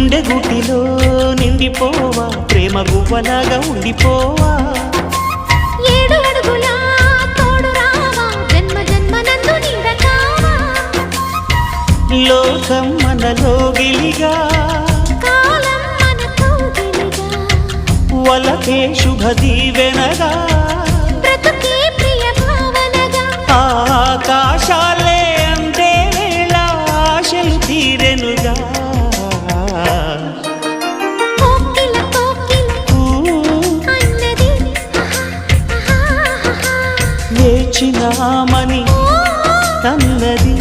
గుండె గుటిలో నిండిపోవా ప్రేమ గువ్వలాగా ఉండిపోవా 7 అడుగుల తోడు రావా జన్మ జన్మనందు నీడకావా లోకం మనలో గిలిగా కాలం మన కౌగిలిగా వలకే శుభ దీవెనగా బ్రతుకే ప్రియ భావనగా ఆకాశాలే అందే వేళ ఆశలు తీరెనుగా కోకిల కోకిల అన్నది వేచినామని తన్నది